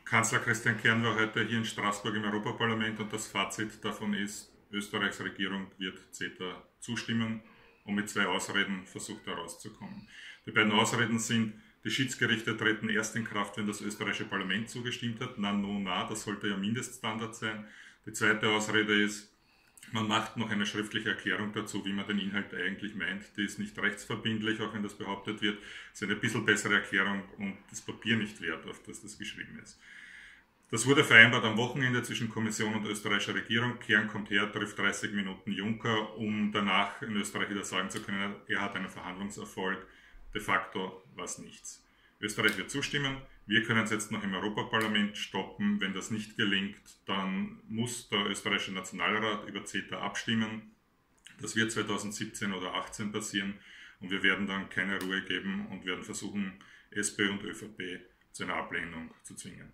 Kanzler Christian Kern war heute hier in Straßburg im Europaparlament und das Fazit davon ist, Österreichs Regierung wird CETA zustimmen und mit zwei Ausreden versucht herauszukommen. Die beiden Ausreden sind, die Schiedsgerichte treten erst in Kraft, wenn das österreichische Parlament zugestimmt hat. Na, das sollte ja Mindeststandard sein. Die zweite Ausrede ist, man macht noch eine schriftliche Erklärung dazu, wie man den Inhalt eigentlich meint. Die ist nicht rechtsverbindlich, auch wenn das behauptet wird. Es ist eine bisschen bessere Erklärung und das Papier nicht wert, auf das das geschrieben ist. Das wurde vereinbart am Wochenende zwischen Kommission und österreichischer Regierung. Kern kommt her, trifft 30 Minuten Juncker, um danach in Österreich wieder sagen zu können, er hat einen Verhandlungserfolg. De facto war es nichts. Österreich wird zustimmen. Wir können es jetzt noch im Europaparlament stoppen. Wenn das nicht gelingt, dann muss der österreichische Nationalrat über CETA abstimmen. Das wird 2017 oder 2018 passieren und wir werden dann keine Ruhe geben und werden versuchen, SP und ÖVP zu einer Ablehnung zu zwingen.